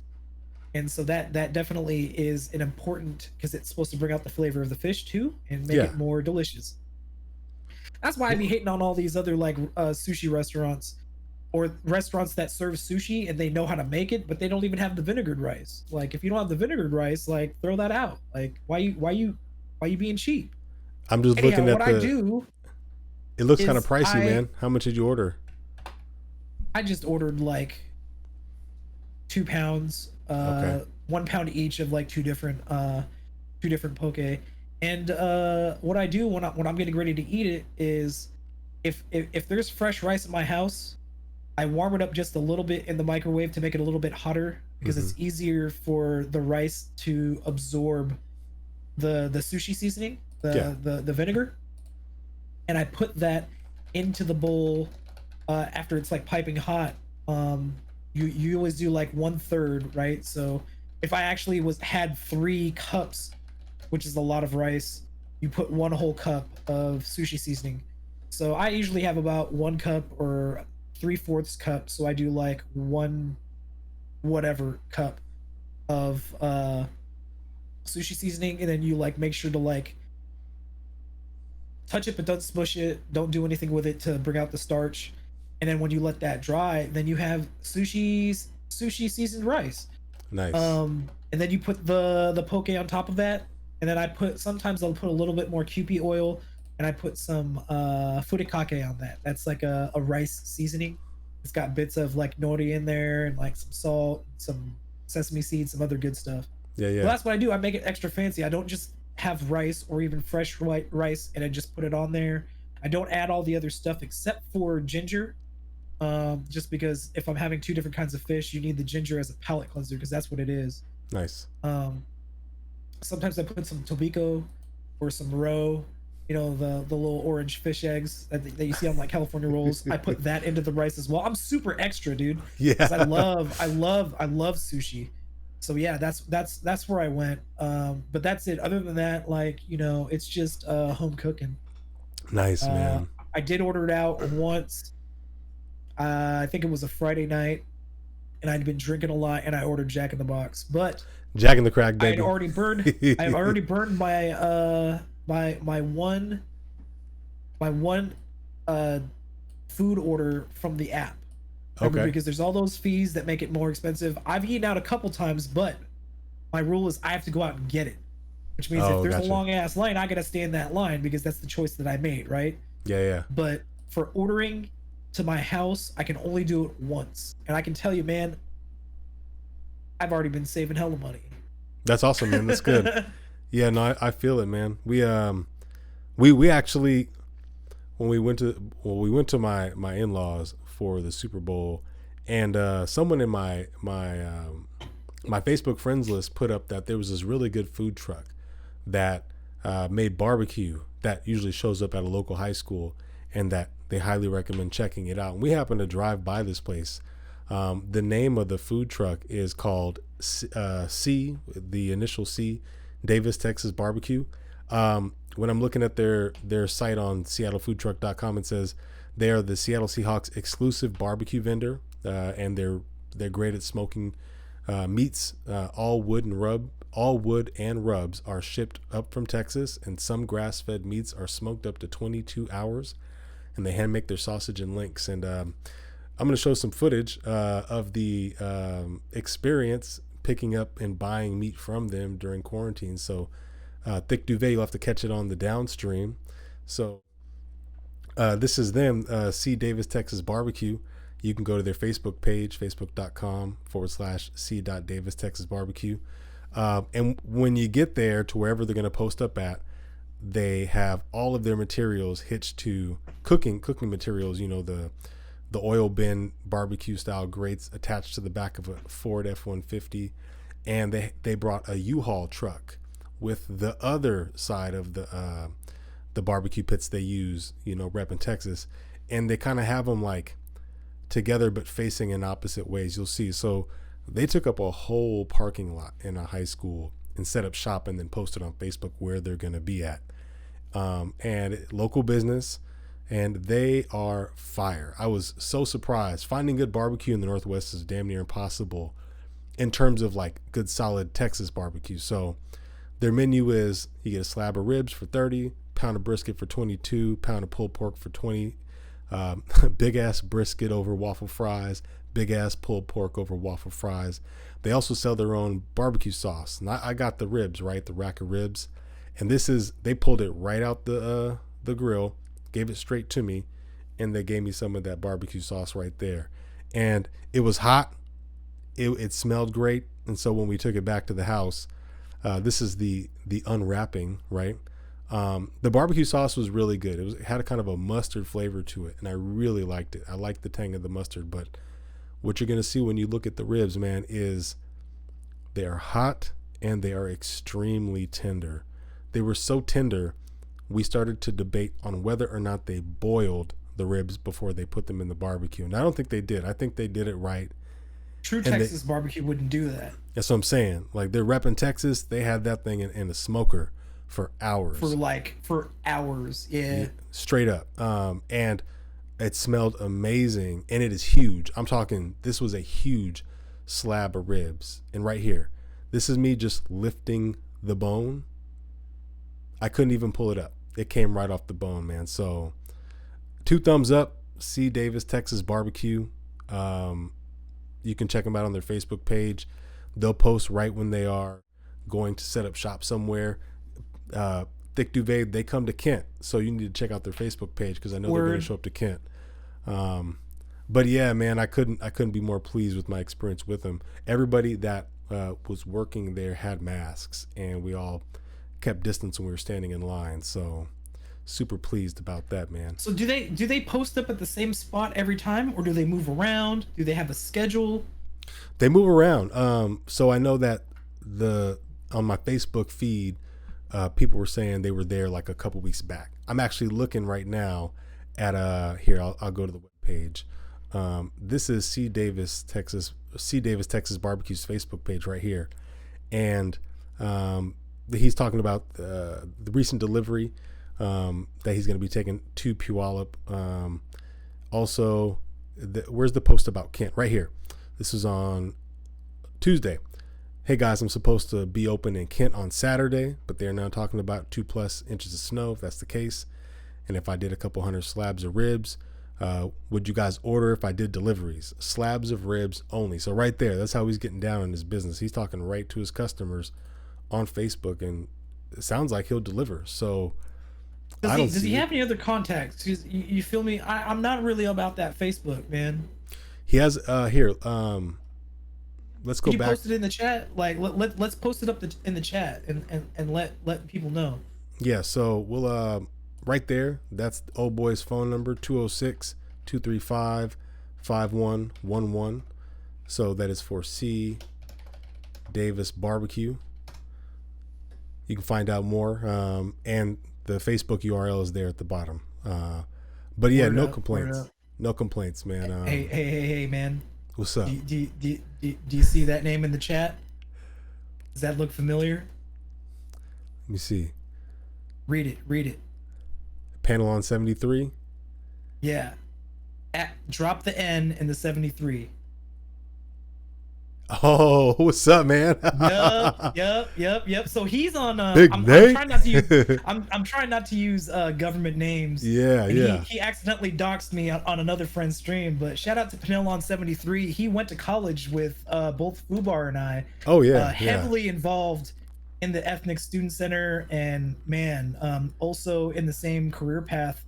And so that definitely is an important, because it's supposed to bring out the flavor of the fish too and make it more delicious. That's why I be hating on all these other like sushi restaurants or restaurants that serve sushi and they know how to make it, but they don't even have the vinegared rice. Like if you don't have the vinegared rice, like throw that out. Like why you being cheap? I'm just looking at what I do. It looks kind of pricey, man. How much did you order? I just ordered like 2 pounds, okay. 1 pound each of like two different poke. And what I do when I'm getting ready to eat it is, if there's fresh rice at my house, I warm it up just a little bit in the microwave to make it a little bit hotter, because it's easier for the rice to absorb the sushi seasoning, the vinegar. And I put that into the bowl after it's like piping hot. You always do like 1/3, right? So if I actually had 3 cups, which is a lot of rice, you put 1 whole cup of sushi seasoning. So I usually have about 1 cup or 3/4 cup. So I do like 1 whatever cup of sushi seasoning, and then you like make sure to like touch it but don't smush it, don't do anything with it to bring out the starch. And then when you let that dry, then you have sushi seasoned rice. Nice. And then you put the poke on top of that. And then sometimes I'll put a little bit more Kewpie oil, and I put some furikake on that. That's like a rice seasoning. It's got bits of like nori in there and like some salt, some sesame seeds, some other good stuff. Yeah. So that's what I do. I make it extra fancy. I don't just have rice or even fresh white rice and I just put it on there. I don't add all the other stuff except for ginger. Just because if I'm having 2 different kinds of fish, you need the ginger as a palate cleanser, because that's what it is. Nice. Sometimes I put some tobiko or some roe, the little orange fish eggs that you see on like California rolls. I put that into the rice as well. I'm super extra, dude. Yeah. 'Cause I love sushi. So yeah, that's where I went. But that's it. Other than that, like, it's just home cooking. Nice, man. I did order it out once. I think it was a Friday night, and I'd been drinking a lot, and I ordered Jack in the Box. But Jack in the Crack, baby. I've already burned my my one food order from the app. Remember, because there's all those fees that make it more expensive. I've eaten out a couple times, but my rule is I have to go out and get it, which means if there's a long ass line, I gotta stay in that line because that's the choice that I made, right? Yeah. But for ordering to my house, I can only do it once, and I can tell you, man, I've already been saving hella money. That's awesome, man. That's good. Yeah, no, I feel it, man. We actually, when we went to my in-laws for the Super Bowl, And someone in my Facebook friends list put up that there was this really good food truck that made barbecue that usually shows up at a local high school, and that they highly recommend checking it out. And we happened to drive by this place. The name of the food truck is called C, the initial C, Davis, Texas Barbecue. When I'm looking at their site on seattlefoodtruck.com, it says they are the Seattle Seahawks exclusive barbecue vendor, and they're great at smoking meats. All wood and rubs are shipped up from Texas, and some grass-fed meats are smoked up to 22 hours, and they hand make their sausage and links. And I'm going to show some footage of the experience picking up and buying meat from them during quarantine. So Thicc Duvet, you'll have to catch it on the downstream. So this is them, C Davis Texas Barbecue. You can go to their Facebook page, facebook.com/c.davis Texas Barbecue. And when you get there to wherever they're going to post up at, they have all of their materials hitched to cooking materials, the oil bin barbecue style grates attached to the back of a Ford F-150. And they brought a U-Haul truck with the other side of the barbecue pits they use, rep in Texas. And they kind of have them like together but facing in opposite ways. You'll see. So they took up a whole parking lot in a high school and set up shop, and then posted on Facebook where they're going to be at. And local business, and they are fire. I was so surprised. Finding good barbecue in the Northwest is damn near impossible in terms of like good solid Texas barbecue. So their menu is, you get a slab of ribs for 30, pound of brisket for 22, pound of pulled pork for 20, big ass brisket over waffle fries, big ass pulled pork over waffle fries. They also sell their own barbecue sauce. And I got the ribs, right? The rack of ribs. And they pulled it right out the grill, gave it straight to me, and they gave me some of that barbecue sauce right there. And it was hot. It smelled great. And so when we took it back to the house, this is the unwrapping, right? The barbecue sauce was really good. It had a kind of a mustard flavor to it, and I really liked it. I liked the tang of the mustard, but what you're going to see when you look at the ribs, man, is they are hot and they are extremely tender. They were so tender, we started to debate on whether or not they boiled the ribs before they put them in the barbecue. And I don't think they did. I think they did it right. True Texas barbecue wouldn't do that. That's what I'm saying. Like, they're repping Texas. They had that thing in a smoker for hours. For hours, yeah. Straight up. And it smelled amazing, and it is huge. I'm talking, this was a huge slab of ribs. And right here, this is me just lifting the bone. I couldn't even pull it up. It came right off the bone, man. So 2 thumbs up, C Davis Texas Barbecue. You can check them out on their Facebook page. They'll post right when they are going to set up shop somewhere. Thicc Duvet, they come to Kent, so you need to check out their Facebook page, because I know they're going to show up to Kent. But yeah, man, I couldn't be more pleased with my experience with them. Everybody that was working there had masks, and we all kept distance when we were standing in line. So super pleased about that, man. So do they post up at the same spot every time, or do they move around? Do they have a schedule? They move around. So I know that on my Facebook feed, people were saying they were there like a couple weeks back. I'm actually looking right now at here. I'll go to the web page. This is C Davis Texas Barbecue's Facebook page right here, and he's talking about the recent delivery that he's going to be taking to Puyallup. Also, where's the post about Kent? Right here. This is on Tuesday. Hey guys, I'm supposed to be open in Kent on Saturday, but they're now talking about 2+ inches of snow, if that's the case. And if I did a couple hundred slabs of ribs, would you guys order if I did deliveries? Slabs of ribs only. So right there, that's how he's getting down in his business. He's talking right to his customers on Facebook, and it sounds like he'll deliver. So does he have any other contacts? You feel me? I'm not really about that Facebook, man. He has here. Let's go back. Can you post it in the chat? Like let's post it up in the chat and let people know. Yeah. So we'll right there. That's old boy's phone number, 206-235-5655. 5111. So that is for C Davis Barbecue. You can find out more, and the Facebook URL is there at the bottom. But yeah, no complaints. No complaints, man. Hey, man. What's up? Do you see that name in the chat? Does that look familiar? Let me see. Read it. Panel on 73. Yeah. Drop the N in the 73. Oh, what's up, man? Yep. So he's on. I'm trying not to use. I'm trying not to use government names. Yeah. He accidentally doxed me on another friend's stream. But shout out to Penelon73. He went to college with both Fubar and I. Oh yeah. Heavily involved in the Ethnic Student Center, and man, also in the same career path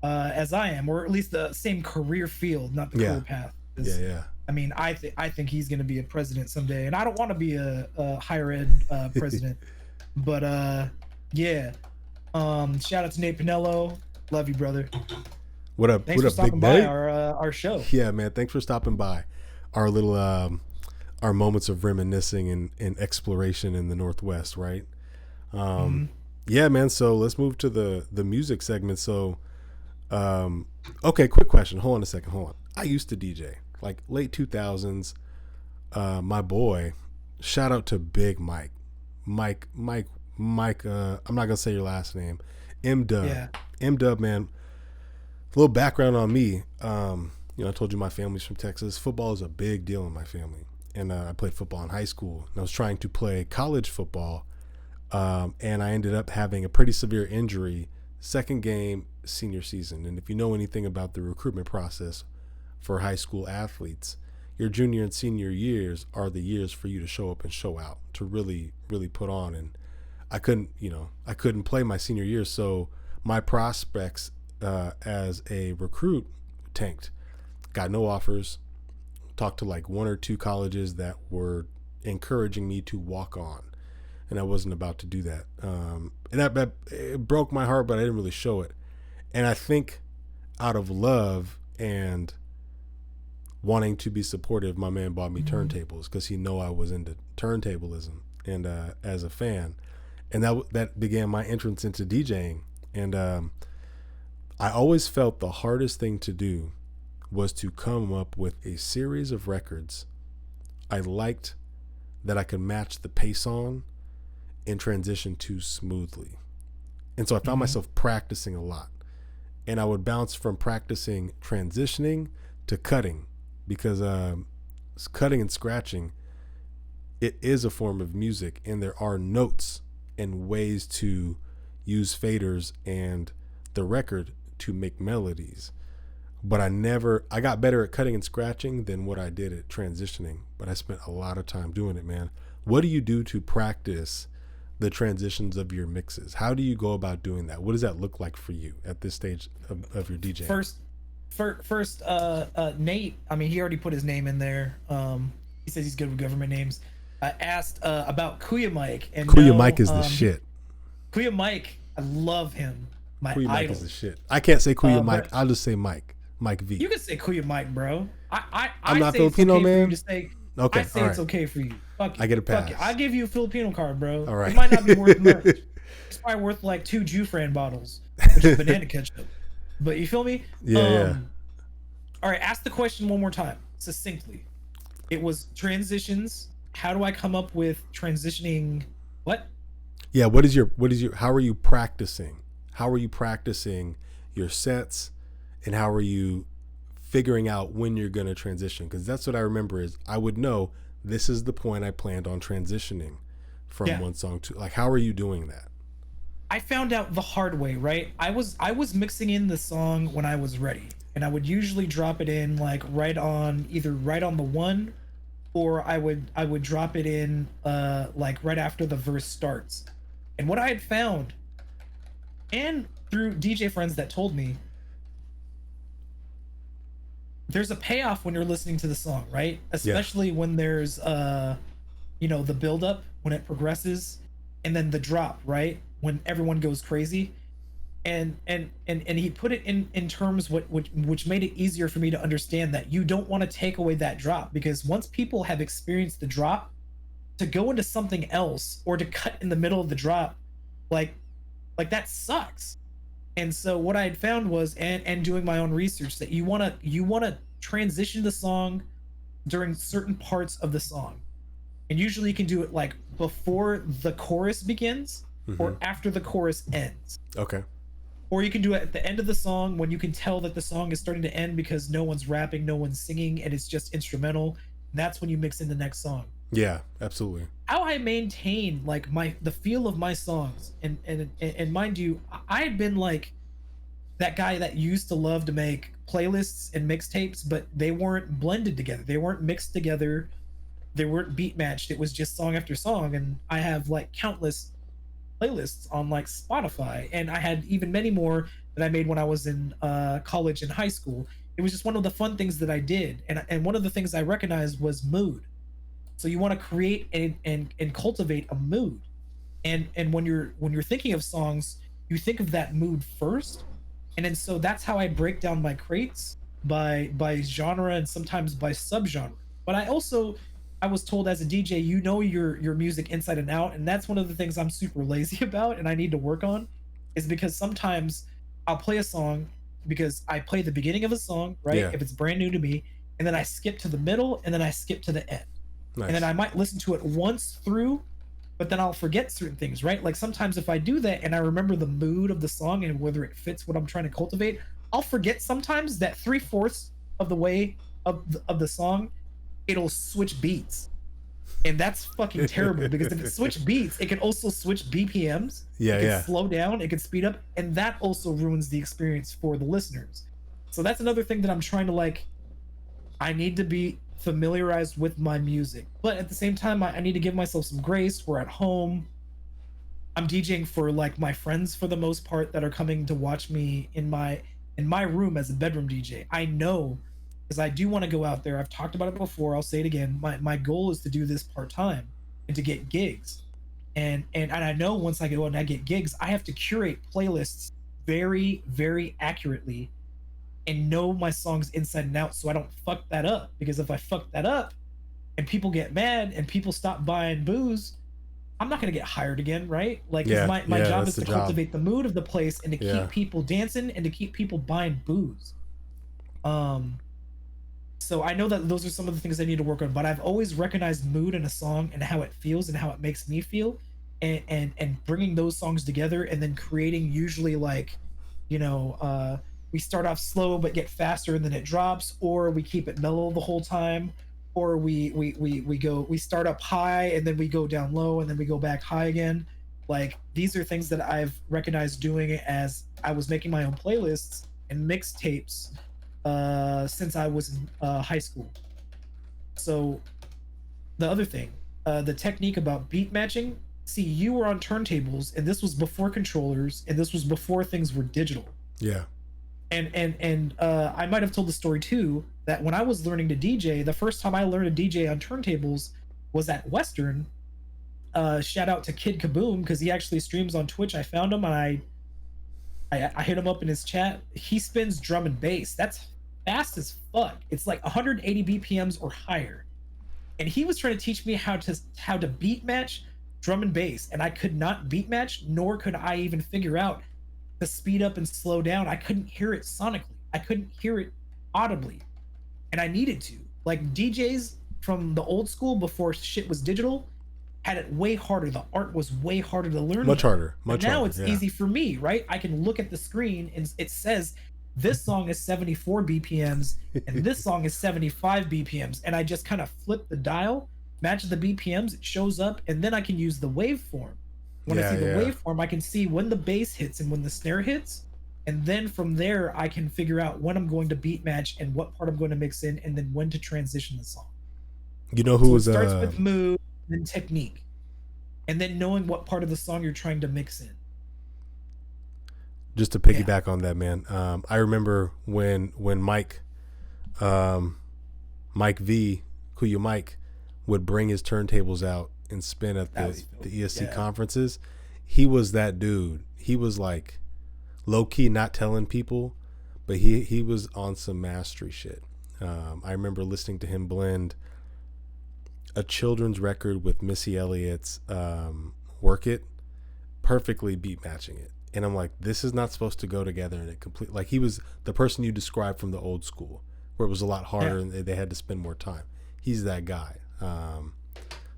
as I am, or at least the same career field, not the career path. Yeah. I mean, I think he's going to be a president someday, and I don't want to be a higher ed president, but yeah. Shout out to Nate Pinello. Love you, brother. What up? Thanks what for up, stopping Big by our show. Yeah, man. Thanks for stopping by. Our little our moments of reminiscing and exploration in the Northwest, right? Yeah, man. So let's move to the music segment. So, okay, quick question. Hold on a second. Hold on. I used to DJ. Like late 2000s, my boy, shout out to Big Mike. Mike, I'm not going to say your last name. M-Dub. Yeah. M-Dub, man. A little background on me. I told you my family's from Texas. Football is a big deal in my family. And I played football in high school. And I was trying to play college football. And I ended up having a pretty severe injury second game senior season. And if you know anything about the recruitment process for high school athletes, your junior and senior years are the years for you to show up and show out, to really, really put on. And I couldn't play my senior year. So my prospects as a recruit tanked. Got no offers. Talked to like one or two colleges that were encouraging me to walk on. And I wasn't about to do that. And that it broke my heart, but I didn't really show it. And I think out of love and wanting to be supportive, my man bought me turntables because he know I was into turntablism and as a fan. And that began my entrance into DJing. And I always felt the hardest thing to do was to come up with a series of records I liked that I could match the pace on and transition to smoothly. And so I found myself practicing a lot. And I would bounce from practicing transitioning to cutting, because cutting and scratching, it is a form of music, and there are notes and ways to use faders and the record to make melodies. But I got better at cutting and scratching than what I did at transitioning, but I spent a lot of time doing it, man. What do you do to practice the transitions of your mixes? How do you go about doing that? What does that look like for you at this stage of your DJ? First, Nate, I mean, he already put his name in there. He says he's good with government names. I asked about Kuya Mike, and Kuya Mike is the shit. Kuya Mike, I love him. Kuya idol. Mike is the shit. I can't say Kuya Mike. I'll just say Mike V. You can say Kuya Mike, bro. I'm not Filipino, man. Okay, I say it's okay for you. Fuck you. I get a pass. I give you a Filipino card, bro. All right. It might not be worth much. It's probably worth like 2 Jufran bottles, which is banana ketchup. But you feel me? Yeah. All right, ask the question one more time, succinctly. It was transitions. How do I come up with transitioning? What? Yeah. How are you practicing? How are you practicing your sets, and how are you figuring out when you're going to transition? Because that's what I remember is I would know this is the point I planned on transitioning from one song to, like, how are you doing that? I found out the hard way, right? I was mixing in the song when I was ready, and I would usually drop it in like either right on the one, or I would drop it in like right after the verse starts. And what I had found, and through DJ friends that told me, there's a payoff when you're listening to the song, right? Especially when there's the build up, when it progresses, and then the drop, right? When everyone goes crazy. And he put it in terms which made it easier for me to understand that you don't want to take away that drop, because once people have experienced the drop, to go into something else or to cut in the middle of the drop, like that sucks. And so what I had found was, and doing my own research, that you want to transition the song during certain parts of the song, and usually you can do it like before the chorus begins or after the chorus ends. Okay. Or you can do it at the end of the song when you can tell that the song is starting to end because no one's rapping, no one's singing, and it's just instrumental. And that's when you mix in the next song. Yeah, absolutely. How I maintain like the feel of my songs, and mind you, I had been like that guy that used to love to make playlists and mixtapes, but they weren't blended together. They weren't mixed together. They weren't beat matched. It was just song after song. And I have like countless playlists on like Spotify, and I had even many more that I made when I was in college and high school. It was just one of the fun things that I did, and one of the things I recognized was mood. So you want to create and cultivate a mood, and when you're thinking of songs, you think of that mood first, and then so that's how I break down my crates by genre and sometimes by subgenre. But I was told as a DJ, you know your music inside and out, and that's one of the things I'm super lazy about and I need to work on, is because sometimes I'll play a song because I play the beginning of a song, right? Yeah. If it's brand new to me, and then I skip to the middle, and then I skip to the end. Nice. And then I might listen to it once through, but then I'll forget certain things, right? Like sometimes if I do that and I remember the mood of the song and whether it fits what I'm trying to cultivate, I'll forget sometimes that 3/4 of the way of the song, it'll switch beats. And that's fucking terrible, because if it switch beats, it can also switch BPMs. Yeah, it can yeah. slow down, it can speed up, and that also ruins the experience for the listeners. So that's another thing that I'm trying to like, I need to be familiarized with my music, but at the same time I need to give myself some grace. We're at home, I'm DJing for like my friends for the most part that are coming to watch me in my room as a bedroom DJ. I know, because I do want to go out there. I've talked about it before, I'll say it again. My goal is to do this part-time and to get gigs, and I know once I go and I get gigs, I have to curate playlists very, very accurately and know my songs inside and out, so I don't fuck that up. Because if I fuck that up and people get mad and people stop buying booze, I'm not gonna get hired again, right? Like, Yeah, my yeah, job that's is to the job. cultivate the mood of the place and to Yeah. keep people dancing and to keep people buying booze. So I know that those are some of the things I need to work on, but I've always recognized mood in a song and how it feels and how it makes me feel, and bringing those songs together and then creating usually like, we start off slow but get faster and then it drops, or we keep it mellow the whole time, or we start up high and then we go down low and then we go back high again. Like, these are things that I've recognized doing as I was making my own playlists and mixtapes since I was in high school. So the other thing, the technique about beat matching, see, you were on turntables and this was before controllers and this was before things were digital. Yeah. And I might have told the story too, that when I was learning to DJ, the first time I learned to DJ on turntables was at Western. Shout out to Kid Kaboom, because he actually streams on Twitch. I found him and I hit him up in his chat. He spins drum and bass. That's fast as fuck. It's like 180 BPMs or higher. And he was trying to teach me how to beat match drum and bass, and I could not beat match, nor could I even figure out to speed up and slow down. I couldn't hear it sonically. I couldn't hear it audibly. And I needed to. Like, DJs from the old school before shit was digital had it way harder. The art was way harder to learn. Much harder. But now it's easy for me, right? I can look at the screen and it says this song is 74 BPMs and this song is 75 BPMs. And I just kind of flip the dial, match the BPMs, it shows up, and then I can use the waveform. When I see the waveform, I can see when the bass hits and when the snare hits. And then from there, I can figure out when I'm going to beat match and what part I'm going to mix in, and then when to transition the song. You know who was it starts with mood, then technique, and then knowing what part of the song you're trying to mix in. Just to piggyback on that, man. I remember when Mike V, Kuya Mike, would bring his turntables out and spin at the ESC conferences. He was that dude. He was like low key not telling people, but he was on some mastery shit. I remember listening to him blend a children's record with Missy Elliott's "Work It," perfectly beat matching it. And I'm like, this is not supposed to go together in a complete. Like, he was the person you described from the old school, where it was a lot harder and they had to spend more time. He's that guy.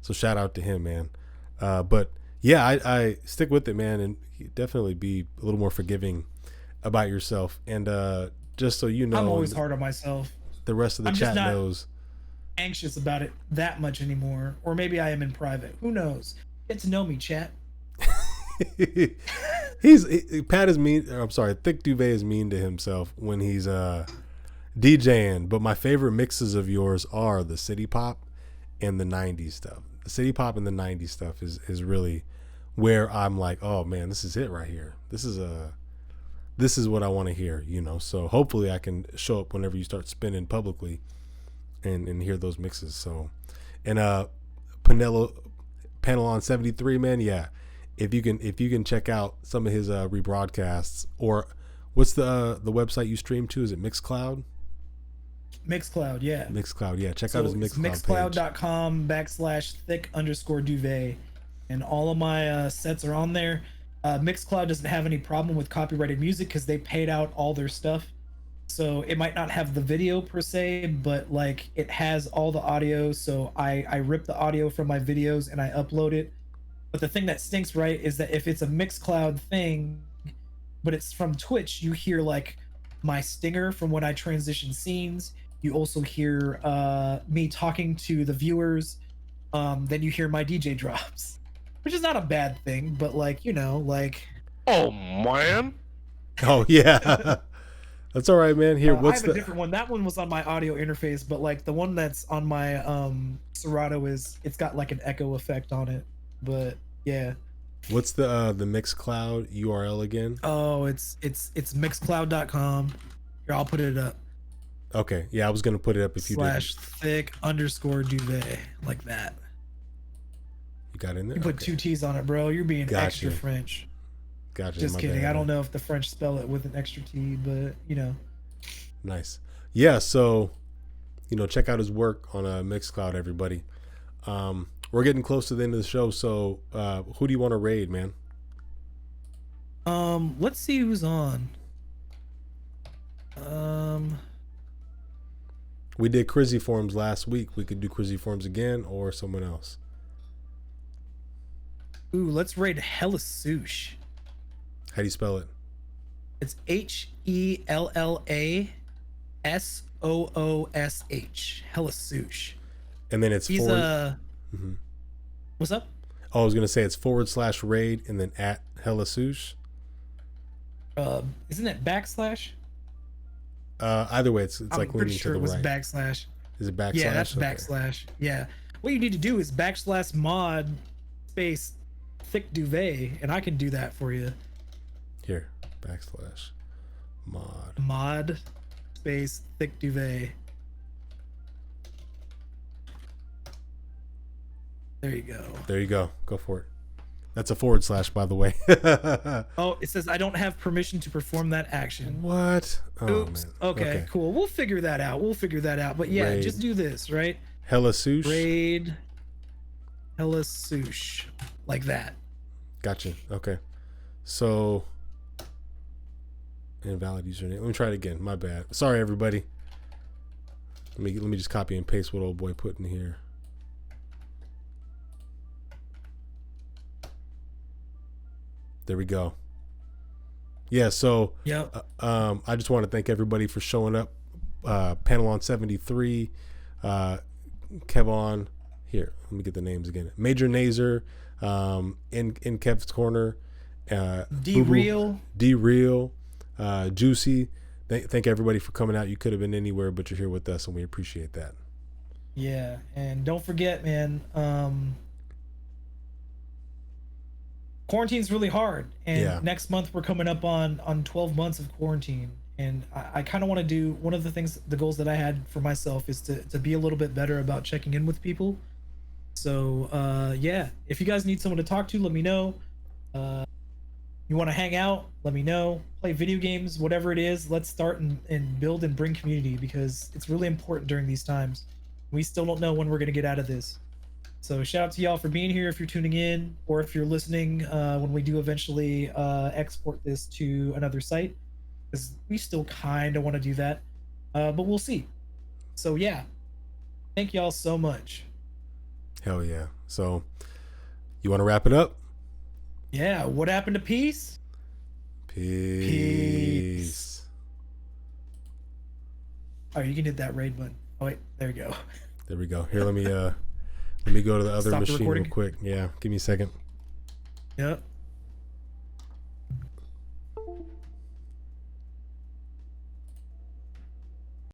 So shout out to him, man. But yeah, I stick with it, man, and definitely be a little more forgiving about yourself. And just so you know, I'm always hard on myself. The rest of the chat knows. Anxious about it that much anymore, or maybe I am in private. Who knows? Get to know me, chat. Pat is mean. I'm sorry, Thicc Duvet is mean to himself when he's DJing. But my favorite mixes of yours are the city pop and the '90s stuff. The city pop and the '90s stuff is really where I'm like, oh man, this is it right here. This is what I want to hear, you know. So hopefully I can show up whenever you start spinning publicly and hear those mixes. So, and Panelon 73, man, yeah. If you can check out some of his rebroadcasts, or what's the website you stream to? Is it Mixcloud? Mixcloud, yeah. Mixcloud, yeah. Check out his Mixcloud page. Mixcloud.com/thick_duvet. And all of my sets are on there. Mixcloud doesn't have any problem with copyrighted music because they paid out all their stuff. So it might not have the video per se, but like it has all the audio. So I rip the audio from my videos and I upload it. But the thing that stinks, right, is that if it's a Mixcloud thing, but it's from Twitch, you hear like my stinger from when I transition scenes. You also hear me talking to the viewers. Then you hear my DJ drops, which is not a bad thing, but like, you know, like. Oh, man. Oh, yeah. That's all right, man. Here, what's I have a different one. That one was on my audio interface, but like the one that's on my Serato it's got like an echo effect on it. But yeah. What's the Mixcloud URL again? Oh, it's mixcloud.com. Here, I'll put it up. Okay. Yeah, I was gonna put it up if you did. /thick_duvet, like that. You got in there? You put 2 T's on it, bro. You're being extra French. Gotcha. Just kidding. I don't know if the French spell it with an extra T, but you know. Nice. Yeah, so check out his work on Mixcloud, everybody. We're getting close to the end of the show, so who do you want to raid, man? Let's see who's on. We did Crizzy Forums last week. We could do Crizzy Forums again, or someone else. Ooh, let's raid Hella Sush. How do you spell it? It's HELLASOOSH. Hella Sush. And then it's He's Mm-hmm. What's up? Oh, I was gonna say it's /raid and then @HellaSush. Isn't it /? Either way, it's like leaning sure to the right. /. Is it /? Yeah, that's okay. /. Yeah. What you need to do is /mod space Thicc Duvet, and I can do that for you. Here, /mod. Mod space Thicc Duvet. There you go. There you go. Go for it. That's a /, by the way. Oh, it says I don't have permission to perform that action. What? Oh, oops. man. Okay, cool. We'll figure that out. But yeah, raid. Just do this, right? HellaSush. Raid HellaSush. Like that. Gotcha. Okay. So invalid username. Let me try it again. My bad. Sorry, everybody. Let me just copy and paste what old boy put in here. There we go. Yeah, so yep. I just want to thank everybody for showing up. Panelon 73, Kevon. Here, let me get the names again. Major Nazer, in Kev's corner. D-Real, Juicy. Thank everybody for coming out. You could have been anywhere, but you're here with us, and we appreciate that. Yeah, and don't forget, man. Quarantine's really hard, and next month we're coming up on 12 months of quarantine, and I kind of want to do one of the goals that I had for myself is to be a little bit better about checking in with people. So yeah, if you guys need someone to talk to, let me know. You want to hang out? Let me know. Play video games, whatever it is. Let's start and build and bring community, because it's really important during these times. We still don't know when we're going to get out of this. So shout out to y'all for being here if you're tuning in, or if you're listening when we do eventually export this to another site, because we still kind of want to do that, but we'll see. So yeah, thank y'all so much. Hell yeah. So you want to wrap it up? Yeah, what happened to peace? Peace. Oh, you can hit that raid button. Oh wait, there we go. There we go. Here, let me go to the other Stop the machine real recording. quick. Yeah, give me a second. Yep.